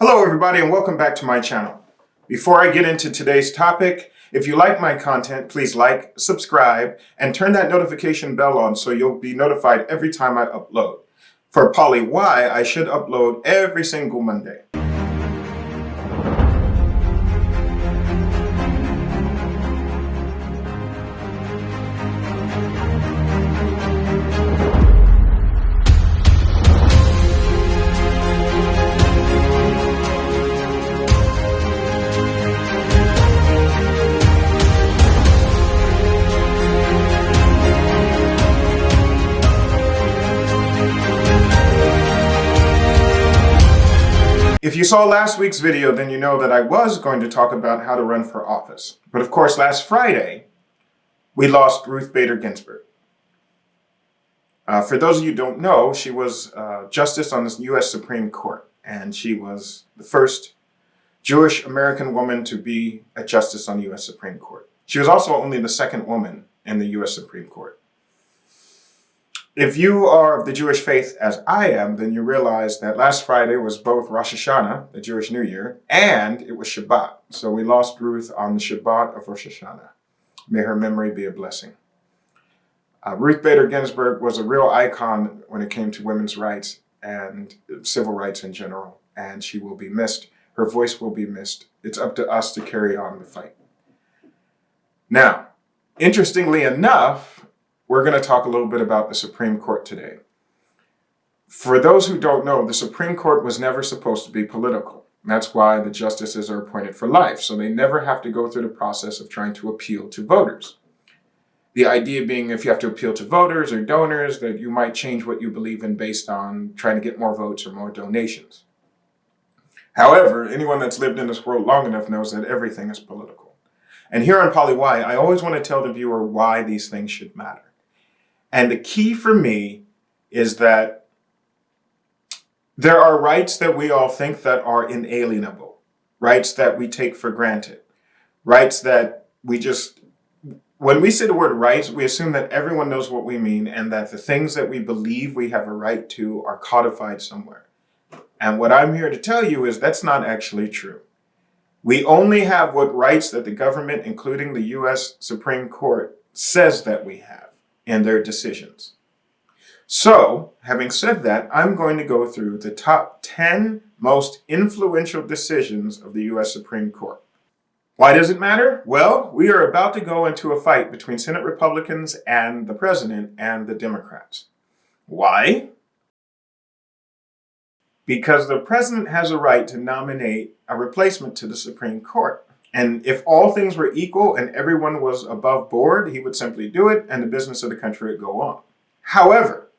Hello everybody and welcome back to my channel. Before I get into today's topic, if you like my content, please like, subscribe, and turn that notification bell on so you'll be notified every time I upload. For Poli-Why, I should upload every single Monday. If you saw last week's video, then you know that I was going to talk about how to run for office. But of course, last Friday, we lost Ruth Bader Ginsburg. For those of you who don't know, she was Justice on the U.S. Supreme Court, and she was the first Jewish American woman to be a justice on the U.S. Supreme Court. She was also only the second woman in the U.S. Supreme Court. If you are of the Jewish faith as I am, then you realize that last Friday was both Rosh Hashanah, the Jewish New Year, and it was Shabbat. So we lost Ruth on the Shabbat of Rosh Hashanah. May her memory be a blessing. Ruth Bader Ginsburg was a real icon when it came to women's rights and civil rights in general, and she will be missed. Her voice will be missed. It's up to us to carry on the fight. Now, interestingly enough, we're going to talk a little bit about the Supreme Court today. For those who don't know, the Supreme Court was never supposed to be political. That's why the justices are appointed for life, so they never have to go through the process of trying to appeal to voters. The idea being if you have to appeal to voters or donors, that you might change what you believe in based on trying to get more votes or more donations. However, anyone that's lived in this world long enough knows that everything is political. And here on Poli-Why, I always want to tell the viewer why these things should matter. And the key for me is that there are rights that we all think that are inalienable, rights that we take for granted, rights that we just, when we say the word rights, we assume that everyone knows what we mean and that the things that we believe we have a right to are codified somewhere. And what I'm here to tell you is that's not actually true. We only have what rights that the government, including the U.S. Supreme Court, says that we have in their decisions. So, having said that, I'm going to go through the top 10 most influential decisions of the U.S. Supreme Court. Why does it matter? Well, we are about to go into a fight between Senate Republicans and the President and the Democrats. Why? Because the President has a right to nominate a replacement to the Supreme Court. And if all things were equal and everyone was above board, he would simply do it and the business of the country would go on. However,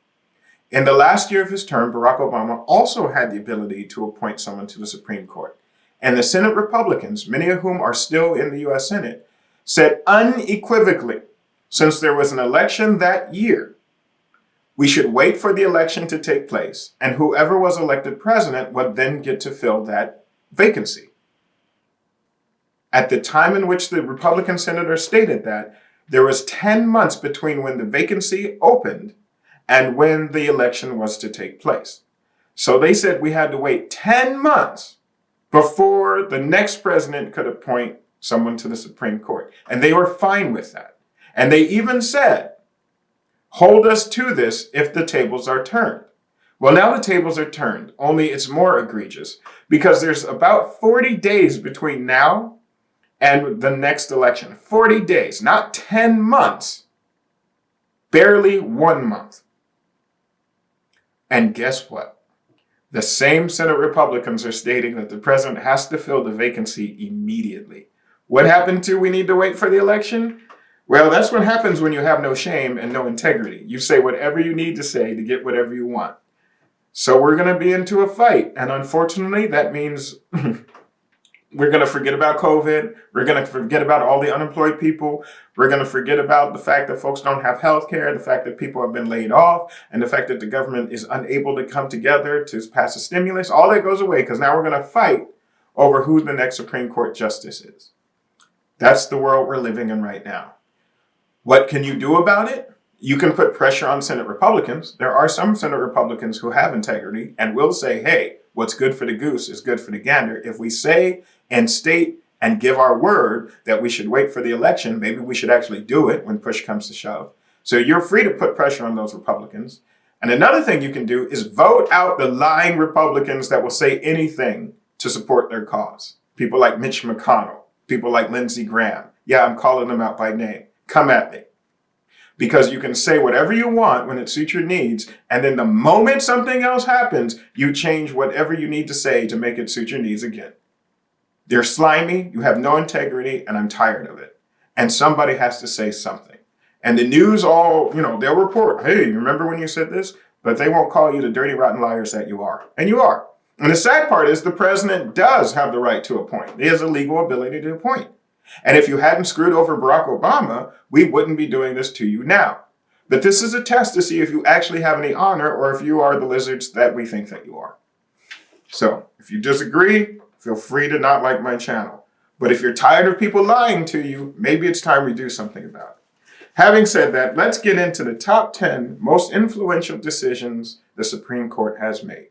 in the last year of his term, Barack Obama also had the ability to appoint someone to the Supreme Court. And the Senate Republicans, many of whom are still in the U.S. Senate, said unequivocally, since there was an election that year, we should wait for the election to take place, and whoever was elected president would then get to fill that vacancy. At the time in which the Republican senator stated that, there was 10 months between when the vacancy opened and when the election was to take place. So they said we had to wait 10 months before the next president could appoint someone to the Supreme Court. And they were fine with that. And they even said, hold us to this if the tables are turned. Well, now the tables are turned, only it's more egregious because there's about 40 days between now and the next election. 40 days, not 10 months, barely 1 month. And guess what? The same Senate Republicans are stating that the president has to fill the vacancy immediately. What happened to we need to wait for the election? Well, that's what happens when you have no shame and no integrity. You say whatever you need to say to get whatever you want. So we're going to be into a fight. And unfortunately, that means we're going to forget about COVID. We're going to forget about all the unemployed people. We're going to forget about the fact that folks don't have health care, the fact that people have been laid off, and the fact that the government is unable to come together to pass a stimulus. All that goes away because now we're going to fight over who the next Supreme Court justice is. That's the world we're living in right now. What can you do about it? You can put pressure on Senate Republicans. There are some Senate Republicans who have integrity and will say, hey, what's good for the goose is good for the gander. If we say and state and give our word that we should wait for the election, maybe we should actually do it when push comes to shove. So you're free to put pressure on those Republicans. And another thing you can do is vote out the lying Republicans that will say anything to support their cause. People like Mitch McConnell, people like Lindsey Graham. Yeah, I'm calling them out by name. Come at me. Because you can say whatever you want when it suits your needs, and then the moment something else happens, you change whatever you need to say to make it suit your needs again. They're slimy, you have no integrity, and I'm tired of it. And somebody has to say something. And the news all, they'll report, hey, remember when you said this? But they won't call you the dirty, rotten liars that you are. And you are. And the sad part is the president does have the right to appoint. He has a legal ability to appoint. And if you hadn't screwed over Barack Obama, we wouldn't be doing this to you now. But this is a test to see if you actually have any honor or if you are the lizards that we think that you are. So if you disagree, feel free to not like my channel. But if you're tired of people lying to you, maybe it's time we do something about it. Having said that, let's get into the top 10 most influential decisions the Supreme Court has made.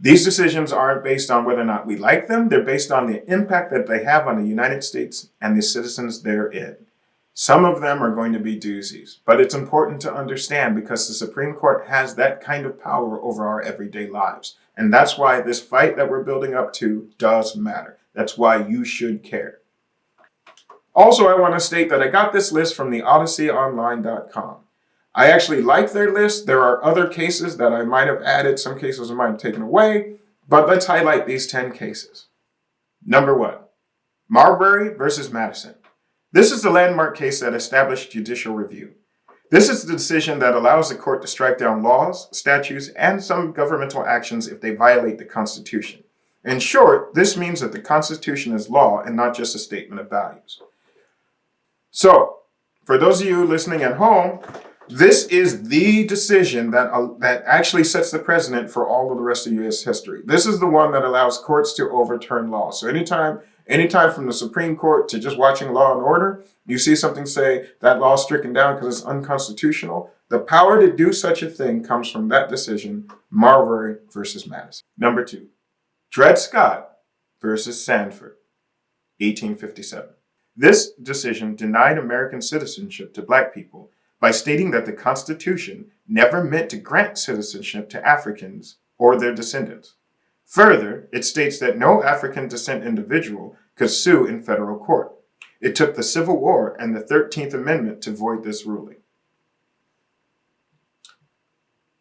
These decisions aren't based on whether or not we like them. They're based on the impact that they have on the United States and the citizens therein. Some of them are going to be doozies, but it's important to understand because the Supreme Court has that kind of power over our everyday lives. And that's why this fight that we're building up to does matter. That's why you should care. Also, I want to state that I got this list from the odysseyonline.com. I actually like their list. There are other cases that I might have added. Some cases I might have taken away. But let's highlight these 10 cases. Number 1, Marbury versus Madison. This is the landmark case that established judicial review. This is the decision that allows the court to strike down laws, statutes, and some governmental actions if they violate the Constitution. In short, this means that the Constitution is law and not just a statement of values. So, for those of you listening at home, this is the decision that actually sets the precedent for all of the rest of U.S. history. This is the one that allows courts to overturn laws. So anytime from the Supreme Court to just watching Law and Order, you see something say that law is stricken down because it's unconstitutional. The power to do such a thing comes from that decision, Marbury versus Madison. Number 2, Dred Scott versus Sandford, 1857. This decision denied American citizenship to Black people by stating that the Constitution never meant to grant citizenship to Africans or their descendants. Further, it states that no African descent individual could sue in federal court. It took the Civil War and the 13th Amendment to void this ruling.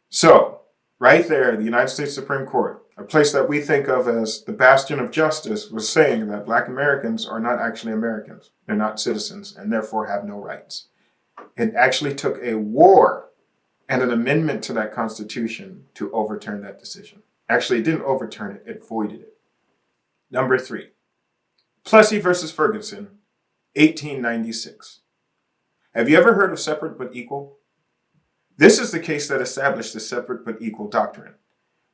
So, right there, the United States Supreme Court, a place that we think of as the bastion of justice, was saying that Black Americans are not actually Americans. They're not citizens and therefore have no rights. It actually took a war and an amendment to that Constitution to overturn that decision. Actually, it didn't overturn it, it voided it. Number 3, Plessy versus Ferguson, 1896. Have you ever heard of separate but equal? This is the case that established the separate but equal doctrine.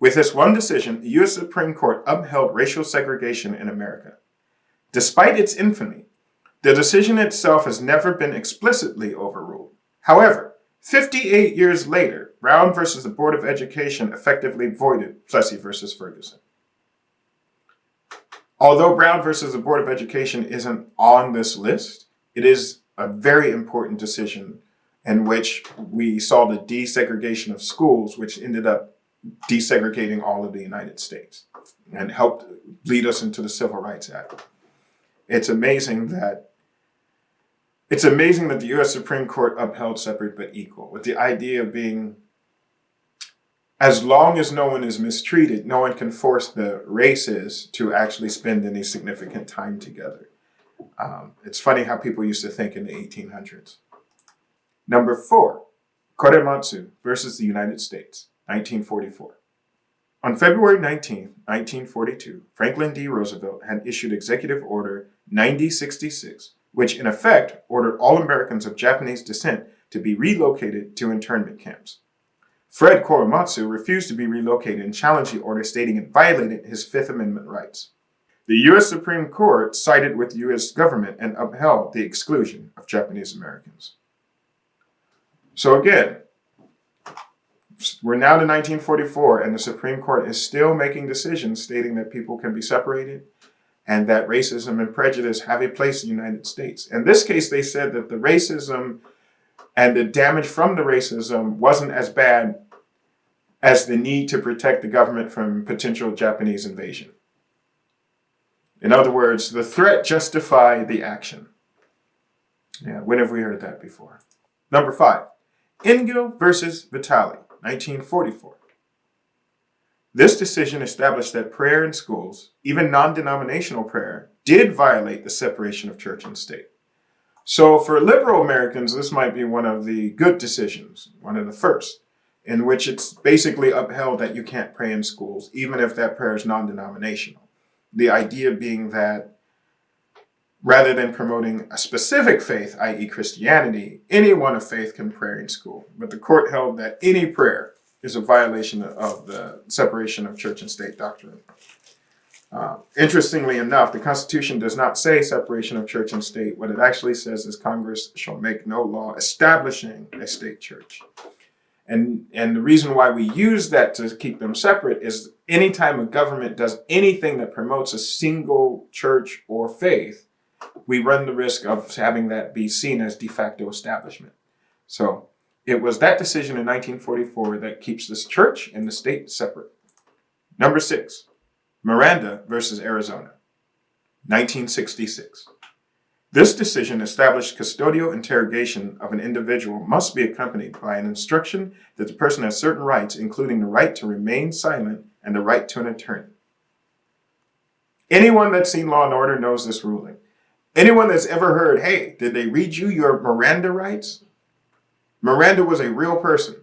With this one decision, the U.S. Supreme Court upheld racial segregation in America. Despite its infamy, the decision itself has never been explicitly overruled. However, 58 years later, Brown versus the Board of Education effectively voided Plessy versus Ferguson. Although Brown versus the Board of Education isn't on this list, it is a very important decision in which we saw the desegregation of schools, which ended up desegregating all of the United States and helped lead us into the Civil Rights Act. It's amazing that the U.S. Supreme Court upheld separate but equal, with the idea being, as long as no one is mistreated, no one can force the races to actually spend any significant time together. It's funny how people used to think in the 1800s. Number 4, Korematsu versus the United States, 1944. On February 19, 1942, Franklin D. Roosevelt had issued Executive Order 9066, which in effect ordered all Americans of Japanese descent to be relocated to internment camps. Fred Korematsu refused to be relocated and challenged the order, stating it violated his Fifth Amendment rights. The U.S. Supreme Court sided with the U.S. government and upheld the exclusion of Japanese Americans. So again, We're now to 1944, and the Supreme Court is still making decisions stating that people can be separated and that racism and prejudice have a place in the United States. In this case, they said that the racism and the damage from the racism wasn't as bad as the need to protect the government from potential Japanese invasion. In other words, the threat justified the action. Yeah, when have we heard that before? Number 5, Engel versus Vitale, 1944. This decision established that prayer in schools, even non-denominational prayer, did violate the separation of church and state. So for liberal Americans, this might be one of the good decisions, one of the first, in which it's basically upheld that you can't pray in schools, even if that prayer is non-denominational. The idea being that rather than promoting a specific faith, i.e. Christianity, anyone of faith can pray in school. But the court held that any prayer is a violation of the separation of church and state doctrine. Interestingly enough, the Constitution does not say separation of church and state. What it actually says is Congress shall make no law establishing a state church. And the reason why we use that to keep them separate is anytime a government does anything that promotes a single church or faith, we run the risk of having that be seen as de facto establishment. So it was that decision in 1944 that keeps this church and the state separate. Number 6, Miranda versus Arizona, 1966. This decision established custodial interrogation of an individual must be accompanied by an instruction that the person has certain rights, including the right to remain silent and the right to an attorney. Anyone that's seen Law and Order knows this ruling. Anyone that's ever heard, hey, did they read you your Miranda rights? Miranda was a real person.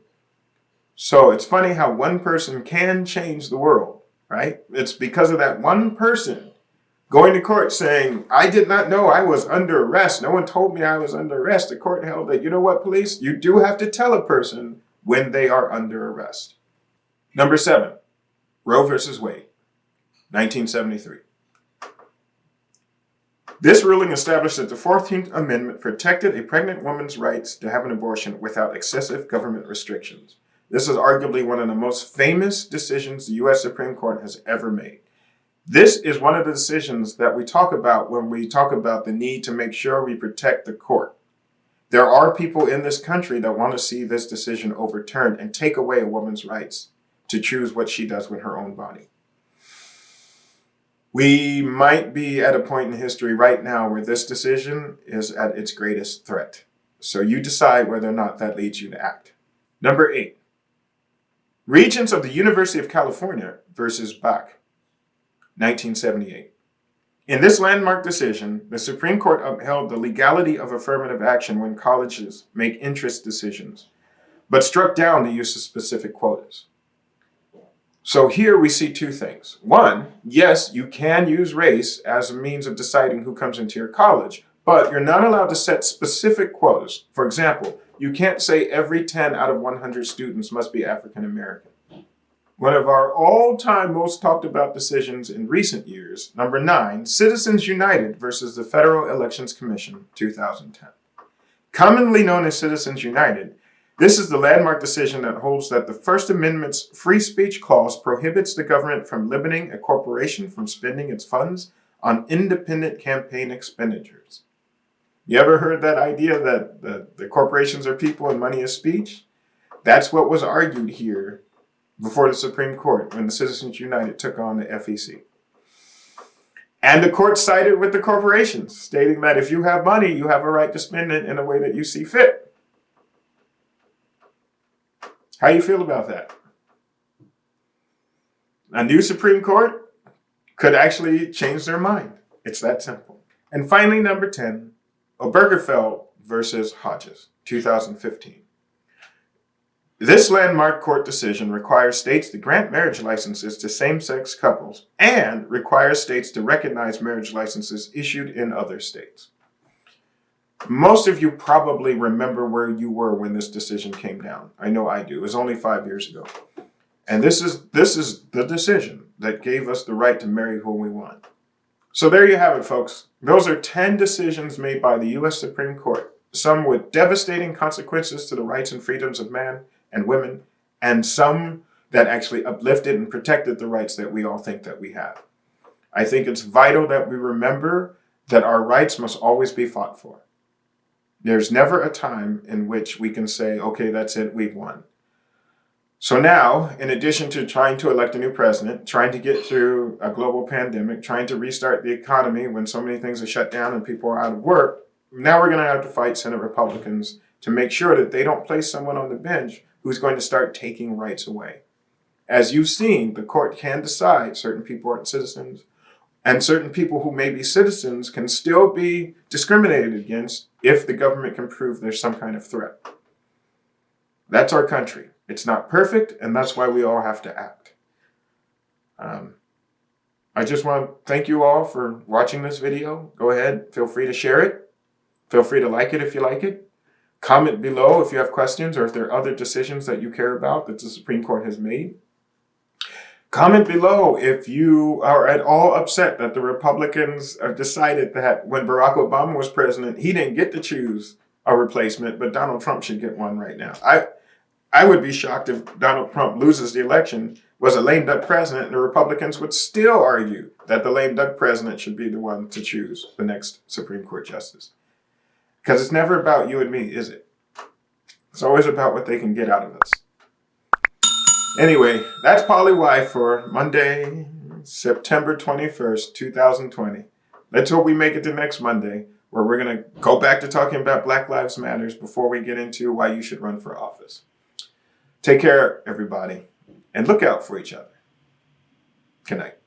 So it's funny how one person can change the world, right? It's because of that one person going to court saying, I did not know I was under arrest. No one told me I was under arrest. The court held that, you know what, police? You do have to tell a person when they are under arrest. Number 7, Roe versus Wade, 1973. This ruling established that the 14th Amendment protected a pregnant woman's rights to have an abortion without excessive government restrictions. This is arguably one of the most famous decisions the U.S. Supreme Court has ever made. This is one of the decisions that we talk about when we talk about the need to make sure we protect the court. There are people in this country that want to see this decision overturned and take away a woman's rights to choose what she does with her own body. We might be at a point in history right now where this decision is at its greatest threat. So you decide whether or not that leads you to act. Number 8, Regents of the University of California versus Bach, 1978. In this landmark decision, the Supreme Court upheld the legality of affirmative action when colleges make interest decisions, but struck down the use of specific quotas. So here we see two things. One, yes, you can use race as a means of deciding who comes into your college, but you're not allowed to set specific quotas. For example, you can't say every 10 out of 100 students must be African American. One of our all-time most talked about decisions in recent years, number 9, Citizens United versus the Federal Elections Commission, 2010. Commonly known as Citizens United, this is the landmark decision that holds that the First Amendment's free speech clause prohibits the government from limiting a corporation from spending its funds on independent campaign expenditures. You ever heard that idea that the corporations are people and money is speech? That's what was argued here before the Supreme Court when the Citizens United took on the FEC. And the court sided with the corporations, stating that if you have money, you have a right to spend it in a way that you see fit. How do you feel about that? A new Supreme Court could actually change their mind. It's that simple. And finally, number 10, Obergefell versus Hodges, 2015. This landmark court decision requires states to grant marriage licenses to same-sex couples and requires states to recognize marriage licenses issued in other states. Most of you probably remember where you were when this decision came down. I know I do. It was only 5 years ago. And this is the decision that gave us the right to marry who we want. So there you have it, folks. Those are 10 decisions made by the U.S. Supreme Court, some with devastating consequences to the rights and freedoms of man and women, and some that actually uplifted and protected the rights that we all think that we have. I think it's vital that we remember that our rights must always be fought for. There's never a time in which we can say, okay, that's it, we've won. So now, in addition to trying to elect a new president, trying to get through a global pandemic, trying to restart the economy when so many things are shut down and people are out of work, now we're going to have to fight Senate Republicans to make sure that they don't place someone on the bench who's going to start taking rights away. As you've seen, the court can decide certain people aren't citizens, and certain people who may be citizens can still be discriminated against if the government can prove there's some kind of threat. That's our country. It's not perfect, and that's why we all have to act. I just want to thank you all for watching this video. Go ahead, feel free to share it. Feel free to like it if you like it. Comment below if you have questions or if there are other decisions that you care about that the Supreme Court has made. Comment below if you are at all upset that the Republicans have decided that when Barack Obama was president, he didn't get to choose a replacement, but Donald Trump should get one right now. I would be shocked if Donald Trump loses the election, was a lame duck president, and the Republicans would still argue that the lame duck president should be the one to choose the next Supreme Court justice. Because it's never about you and me, is it? It's always about what they can get out of us. Anyway, that's Poli-Why for Monday, September 21st, 2020. Let's hope we make it to next Monday, where we're going to go back to talking about Black Lives Matters before we get into why you should run for office. Take care, everybody, and look out for each other. Good night.